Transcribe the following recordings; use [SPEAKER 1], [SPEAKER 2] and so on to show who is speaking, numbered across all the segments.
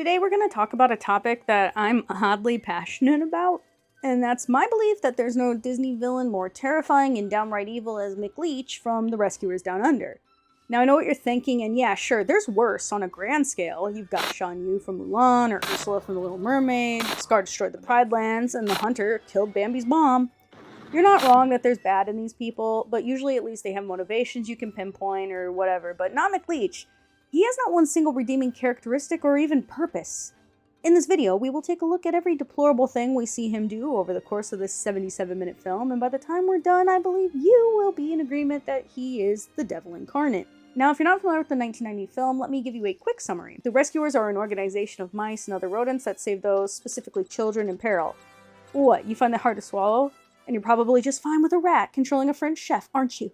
[SPEAKER 1] Today we're going to talk about a topic that I'm oddly passionate about, and that's my belief that there's no Disney villain more terrifying and downright evil as McLeach from The Rescuers Down Under. Now I know what you're thinking, and yeah, sure, there's worse on a grand scale. You've got Shan Yu from Mulan, or Ursula from The Little Mermaid, Scar destroyed the Pride Lands, and the Hunter killed Bambi's mom. You're not wrong that there's bad in these people, but usually at least they have motivations you can pinpoint or whatever, but not McLeach. He has not one single redeeming characteristic or even purpose. In this video, we will take a look at every deplorable thing we see him do over the course of this 77-minute film, and by the time we're done, I believe you will be in agreement that he is the devil incarnate. Now, if you're not familiar with the 1990 film, let me give you a quick summary. The Rescuers are an organization of mice and other rodents that save those, specifically children, in peril. What, you find that hard to swallow? And you're probably just fine with a rat controlling a French chef, aren't you?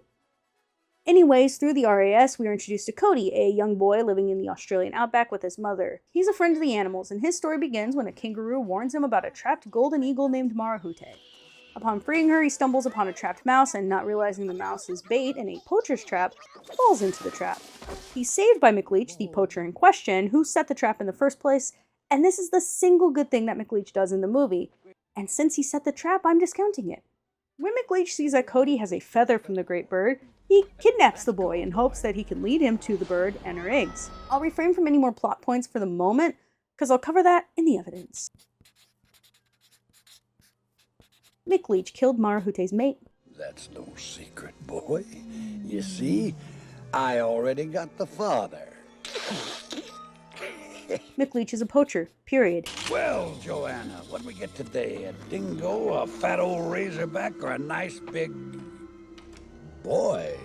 [SPEAKER 1] Anyways, through the RAS, we are introduced to Cody, a young boy living in the Australian outback with his mother. He's a friend of the animals, and his story begins when a kangaroo warns him about a trapped golden eagle named Marahute. Upon freeing her, he stumbles upon a trapped mouse, and not realizing the mouse is bait in a poacher's trap, falls into the trap. He's saved by McLeach, the poacher in question, who set the trap in the first place, and this is the single good thing that McLeach does in the movie. And since he set the trap, I'm discounting it. When McLeach sees that Cody has a feather from the great bird, he kidnaps the boy in hopes that he can lead him to the bird and her eggs. I'll refrain from any more plot points for the moment, because I'll cover that in the evidence. McLeach killed Marahute's mate.
[SPEAKER 2] That's no secret, boy. You see, I already got the father.
[SPEAKER 1] McLeach is a poacher, period.
[SPEAKER 2] Well, Joanna, what do we get today? A dingo, a fat old razorback, or a nice big boy?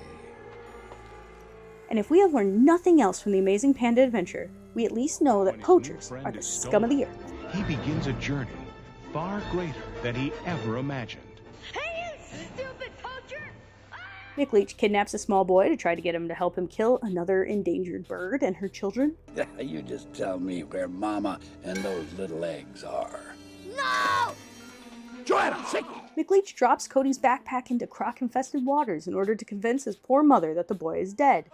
[SPEAKER 1] And if we have learned nothing else from the Amazing Panda Adventure, we at least know that poachers are the scum of the earth.
[SPEAKER 3] He begins a journey far greater than he ever imagined.
[SPEAKER 4] Hey, you stupid poacher!
[SPEAKER 1] McLeach kidnaps a small boy to try to get him to help him kill another endangered bird and her children.
[SPEAKER 2] You just tell me where Mama and those little eggs are.
[SPEAKER 4] No!
[SPEAKER 2] Joanna, sick!
[SPEAKER 1] McLeach drops Cody's backpack into croc-infested waters in order to convince his poor mother that the boy is dead.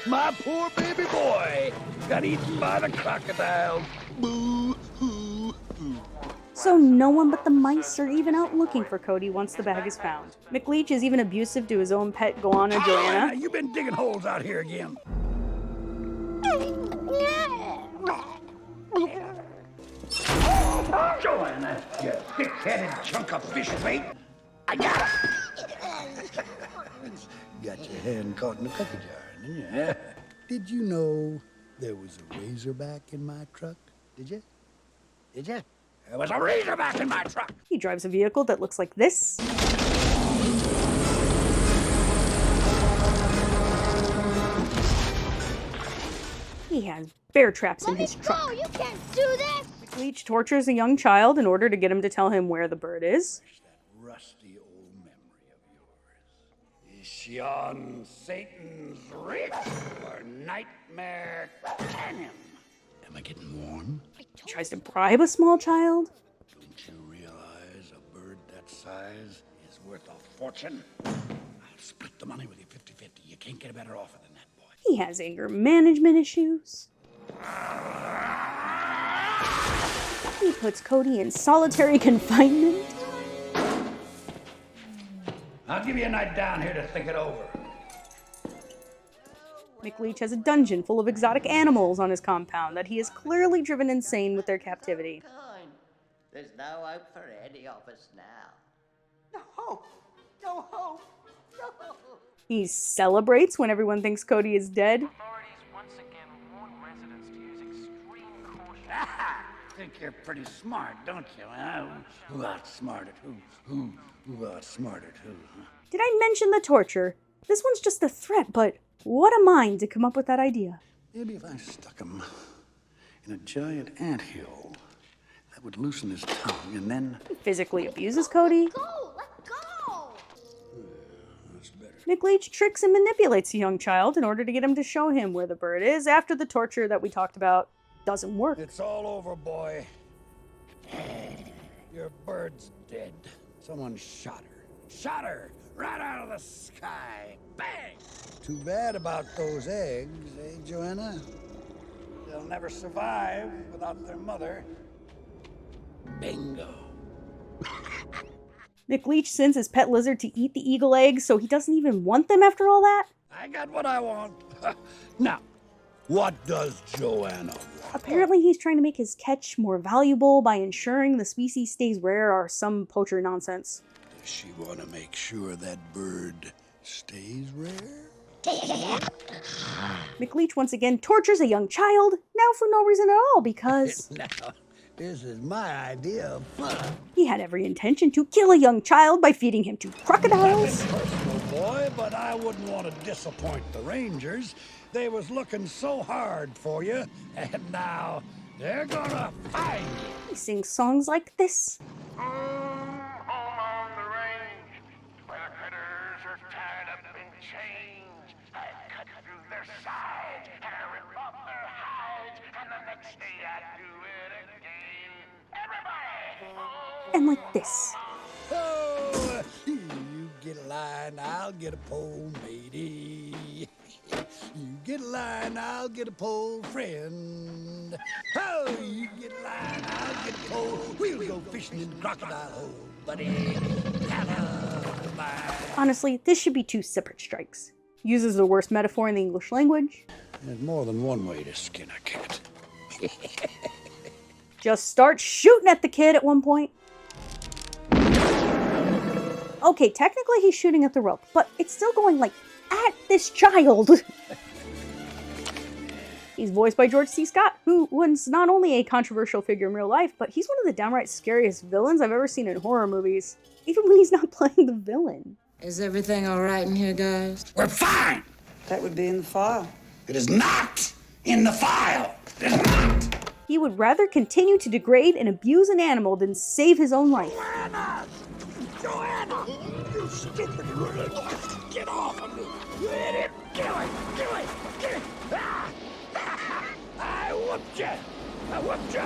[SPEAKER 2] My poor baby boy got eaten by the crocodile. Boo-hoo.
[SPEAKER 1] So no one but the mice are even out looking for Cody once the bag is found. McLeach is even abusive to his own pet goanna, Joanna.
[SPEAKER 2] You've been digging holes out here again. Joanna, you thick-headed chunk of fish bait. I got it. Got your hand caught in the cookie jar, didn't you? Did you know there was a razorback in my truck? Did you? Did you? There was a razorback in my truck.
[SPEAKER 1] He drives a vehicle that looks like this. He has bear traps in his truck.
[SPEAKER 4] No, you can't do this!
[SPEAKER 1] McLeach tortures a young child in order to get him to tell him where the bird is.
[SPEAKER 2] That rusty old memory of yours. Is she on Satan's Ridge or Nightmare Canyon? Am I getting warm?
[SPEAKER 1] He tries to bribe a small child.
[SPEAKER 2] Don't you realize a bird that size is worth a fortune? I'll split the money with you 50-50. You can't get a better offer than that, boy.
[SPEAKER 1] He has anger management issues. He puts Cody in solitary confinement.
[SPEAKER 2] I'll give you a night down here to think it over.
[SPEAKER 1] McLeach has a dungeon full of exotic animals on his compound that he has clearly driven insane with their captivity.
[SPEAKER 5] There's no hope for any of us now.
[SPEAKER 6] No hope! No hope! No hope!
[SPEAKER 1] He celebrates when everyone thinks Cody is dead.
[SPEAKER 7] Authorities once again warn residents to use extreme caution.
[SPEAKER 2] Think you're pretty smart, don't you? Huh? Who outsmarted who? Who outsmarted who? Huh?
[SPEAKER 1] Did I mention the torture? This one's just a threat, but what a mind to come up with that idea.
[SPEAKER 2] Maybe if I stuck him in a giant anthill, that would loosen his tongue, and then...
[SPEAKER 1] He physically abuses Cody.
[SPEAKER 4] Go! Let go!
[SPEAKER 2] That's better.
[SPEAKER 1] McLeach tricks and manipulates a young child in order to get him to show him where the bird is after the torture that we talked about doesn't work.
[SPEAKER 2] It's all over, boy. Your bird's dead. Someone shot her. Shot her! Right out of the sky. Bang! Too bad about those eggs, eh, Joanna? they'll never survive without their mother. Bingo.
[SPEAKER 1] McLeach sends his pet lizard to eat the eagle eggs, so he doesn't even want them after all that?
[SPEAKER 2] I got what I want. Now, what does Joanna want?
[SPEAKER 1] Apparently he's trying to make his catch more valuable by ensuring the species stays rare or some poacher nonsense.
[SPEAKER 2] Does she want to make sure that bird stays rare?
[SPEAKER 1] McLeach once again tortures a young child, now for no reason at all, because
[SPEAKER 2] Now, this is my idea of fun.
[SPEAKER 1] he had every intention to kill a young child by feeding him to crocodiles.
[SPEAKER 2] Personal boy, but I wouldn't want to disappoint the Rangers. They was looking so hard for you, and now they're gonna find you.
[SPEAKER 1] He sings songs like this.
[SPEAKER 7] Home on the range, where the critters are tied up in chains. I cut through their sides, and I rip off their hides, and the next day I do it again. Everybody!
[SPEAKER 1] And like this.
[SPEAKER 2] Oh, you get a line, I'll get a pole, matey. You get a line, I'll get a pole, friend. Oh, you get a line, I'll get a pole. We'll go fishing in the crocodile hole, buddy.
[SPEAKER 1] Honestly, this should be 2 separate strikes. Uses the worst metaphor in the English language.
[SPEAKER 2] There's more than one way to skin a cat.
[SPEAKER 1] Just start shooting at the kid at one point. Okay, technically he's shooting at the rope, but it's still going like at this child. He's voiced by George C. Scott, who was not only a controversial figure in real life, but he's one of the downright scariest villains I've ever seen in horror movies, even when he's not playing the villain.
[SPEAKER 8] Is everything all right in here, guys?
[SPEAKER 2] We're fine.
[SPEAKER 6] That would be in the file.
[SPEAKER 2] It is not in the file. It is not.
[SPEAKER 1] He would rather continue to degrade and abuse an animal than save his own life.
[SPEAKER 2] Joanna! Joanna! You stupid ruler! Get off of me! You idiot! Get away! Get away! Get away! Ah! I whooped you! I whooped you!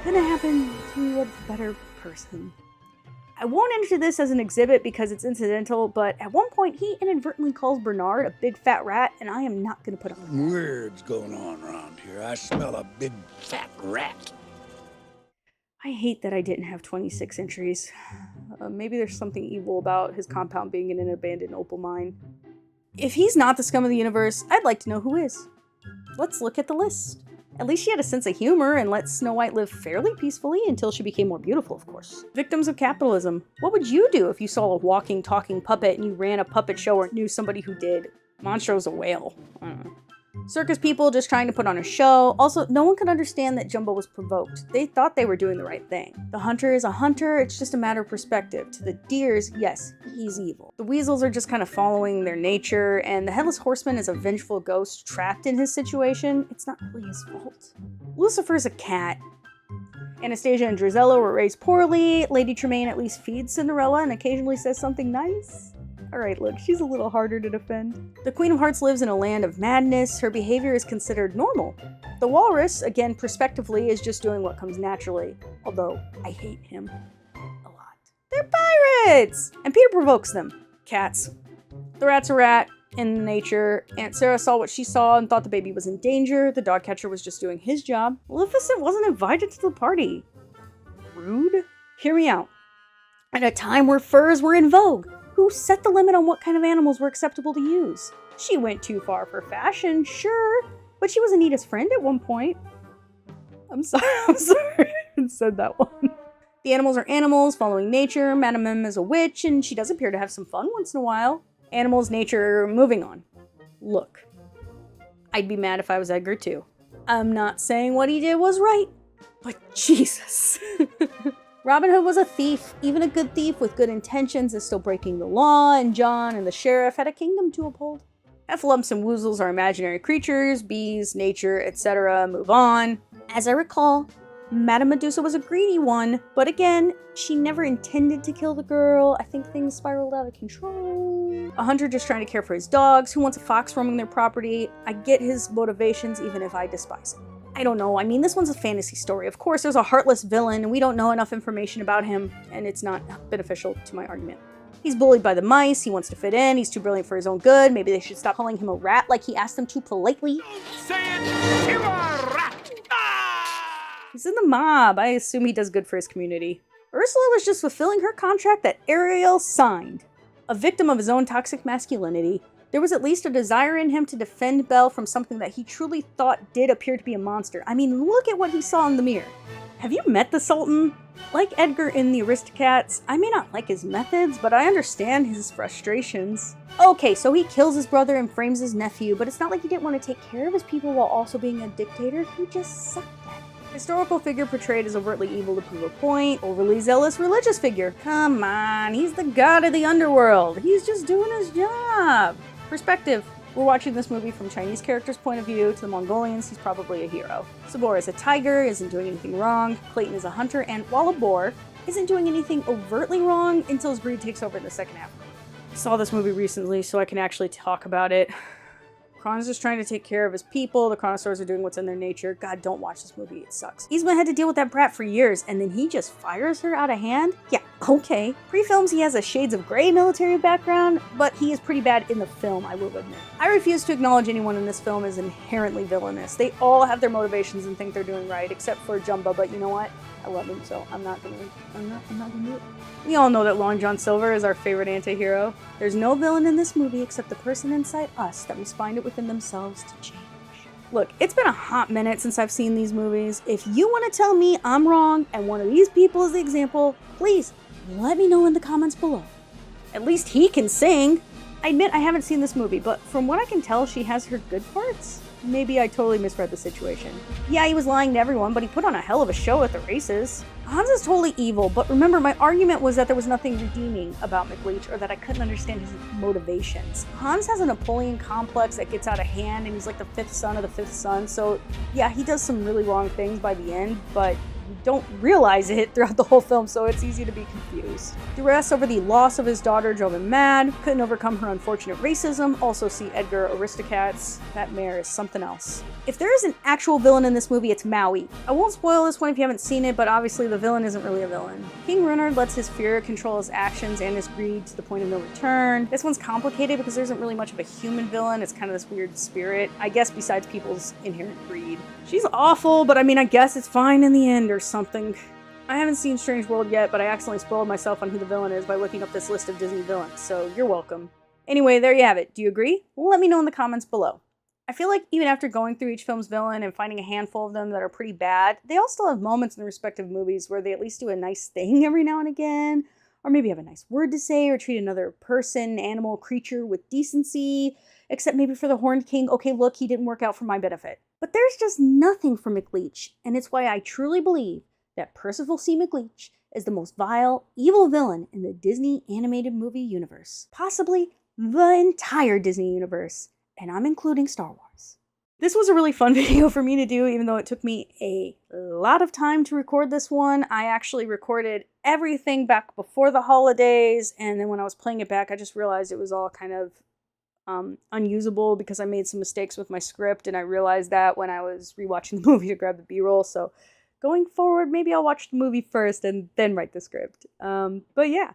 [SPEAKER 1] Gonna happen to a better person. I won't enter this as an exhibit because it's incidental, but at one point he inadvertently calls Bernard a big fat rat, and I am not gonna put up with that.
[SPEAKER 2] Weird's going on around here. I smell a big fat rat.
[SPEAKER 1] I hate that I didn't have 26 entries. Maybe there's something evil about his compound being in an abandoned opal mine. If he's not the scum of the universe, I'd like to know who is. Let's look at the list. At least she had a sense of humor and let Snow White live fairly peacefully until she became more beautiful, of course. Victims of capitalism. What would you do if you saw a walking, talking puppet and you ran a puppet show or knew somebody who did? Monstro's a whale. I don't know. Circus people just trying to put on a show. Also, no one could understand that Jumbo was provoked. They thought they were doing the right thing. The hunter is a hunter, it's just a matter of perspective. To the deers, yes, he's evil. The weasels are just kind of following their nature, and the Headless Horseman is a vengeful ghost trapped in his situation. It's not really his fault. Lucifer's a cat. Anastasia and Drizella were raised poorly. Lady Tremaine at least feeds Cinderella and occasionally says something nice. Alright, look, she's a little harder to defend. The Queen of Hearts lives in a land of madness. Her behavior is considered normal. The Walrus, again, prospectively, is just doing what comes naturally. Although, I hate him a lot. They're pirates! And Peter provokes them. Cats. The rat's a rat in nature. Aunt Sarah saw what she saw and thought the baby was in danger. The dog catcher was just doing his job. Maleficent wasn't invited to the party. Rude? Hear me out. At a time where furs were in vogue, who set the limit on what kind of animals were acceptable to use? She went too far for fashion, sure, but she was Anita's friend at one point. I'm sorry I said that one. The animals are animals, following nature. Madame M is a witch, and she does appear to have some fun once in a while. Animals, nature, moving on. Look, I'd be mad if I was Edgar too. I'm not saying what he did was right, but Jesus. Robin Hood was a thief. Even a good thief with good intentions is still breaking the law, and John and the sheriff had a kingdom to uphold. Efflumps and woozles are imaginary creatures, bees, nature, etc. Move on. As I recall, Madame Medusa was a greedy one, but again, she never intended to kill the girl. I think things spiraled out of control. A hunter just trying to care for his dogs. Who wants a fox roaming their property? I get his motivations, even if I despise him. I don't know. I mean, this one's a fantasy story. Of course, there's a heartless villain, and we don't know enough information about him, and it's not beneficial to my argument. He's bullied by the mice, he wants to fit in, he's too brilliant for his own good, maybe they should stop calling him a rat like he asked them to politely.
[SPEAKER 7] Say it, you are a rat!
[SPEAKER 1] He's in the mob. I assume he does good for his community. Ursula was just fulfilling her contract that Ariel signed. A victim of his own toxic masculinity, there was at least a desire in him to defend Belle from something that he truly thought did appear to be a monster. I mean, look at what he saw in the mirror. Have you met the Sultan? Like Edgar in the Aristocats, I may not like his methods, but I understand his frustrations. Okay, so he kills his brother and frames his nephew, but it's not like he didn't want to take care of his people while also being a dictator. He just sucked at it. Historical figure portrayed as overtly evil to prove a point, overly zealous religious figure. Come on, he's the god of the underworld. He's just doing his job. Perspective. We're watching this movie from Chinese character's point of view. To the Mongolians, he's probably a hero. Sabor is a tiger, isn't doing anything wrong. Clayton is a hunter, and while a boar, isn't doing anything overtly wrong until his greed takes over in the second half. I saw this movie recently, so I can actually talk about it. Kron's just trying to take care of his people. The Kronosaurs are doing what's in their nature. God, don't watch this movie. It sucks. He's had to deal with that brat for years, and then he just fires her out of hand? Yeah, okay. Pre-films, he has a shades of gray military background, but he is pretty bad in the film, I will admit. I refuse to acknowledge anyone in this film as inherently villainous. They all have their motivations and think they're doing right, except for Jumba, but you know what? I love him, so I'm not gonna do it. We all know that Long John Silver is our favorite anti-hero. There's no villain in this movie except the person inside us that must find it within themselves to change. Look, it's been a hot minute since I've seen these movies. If you want to tell me I'm wrong and one of these people is the example, please let me know in the comments below. At least he can sing. I admit I haven't seen this movie, but from what I can tell, she has her good parts. Maybe I totally misread the situation. Yeah, he was lying to everyone, but he put on a hell of a show at the races. Hans is totally evil, but remember, my argument was that there was nothing redeeming about McLeach, or that I couldn't understand his motivations. Hans has a Napoleon complex that gets out of hand, and he's like the fifth son of the fifth son, so yeah, he does some really wrong things by the end, but you don't realize it throughout the whole film, so it's easy to be confused. Duress over the loss of his daughter drove him mad, couldn't overcome her unfortunate racism, also see Edgar Aristocats. That mare is something else. If there is an actual villain in this movie, it's Maui. I won't spoil this one if you haven't seen it, but obviously the villain isn't really a villain. King Runnard lets his fear control his actions and his greed to the point of no return. This one's complicated because there isn't really much of a human villain, it's kind of this weird spirit, I guess besides people's inherent greed. She's awful, but I mean, I guess it's fine in the end or something. I haven't seen Strange World yet, but I accidentally spoiled myself on who the villain is by looking up this list of Disney villains, so you're welcome. Anyway, there you have it. Do you agree? Let me know in the comments below. I feel like even after going through each film's villain and finding a handful of them that are pretty bad, they all still have moments in their respective movies where they at least do a nice thing every now and again, or maybe have a nice word to say, or treat another person, animal, creature with decency, except maybe for the Horned King, okay, look, he didn't work out for my benefit. But there's just nothing for McLeach, and it's why I truly believe that Percival C. McLeach is the most vile, evil villain in the Disney animated movie universe. Possibly the entire Disney universe, and I'm including Star Wars. This was a really fun video for me to do, even though it took me a lot of time to record this one. I actually recorded everything back before the holidays, and then when I was playing it back, I just realized it was all kind of unusable because I made some mistakes with my script, and I realized that when I was rewatching the movie to grab the B-roll, so going forward, maybe I'll watch the movie first and then write the script. But yeah,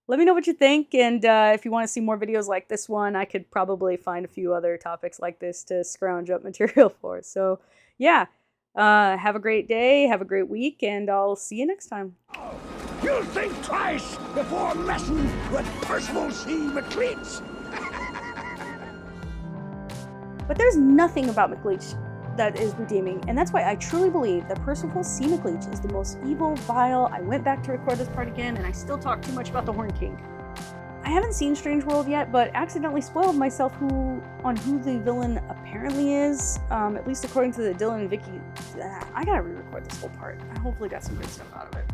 [SPEAKER 1] let me know what you think, and if you want to see more videos like this one, I could probably find a few other topics like this to scrounge up material for. So yeah, have a great day, have a great week, and I'll see you next time.
[SPEAKER 2] You think twice before messing with Percival C. McLeach.
[SPEAKER 1] But there's nothing about McLeach that is redeeming, and that's why I truly believe that Percival C. McLeach is the most evil, vile. I went back to record this part again, and I still talk too much about the Horned King. I haven't seen Strange World yet, but accidentally spoiled myself on who the villain apparently is, at least according to the Dylan and Vicky. I gotta re-record this whole part. I hopefully got some good stuff out of it.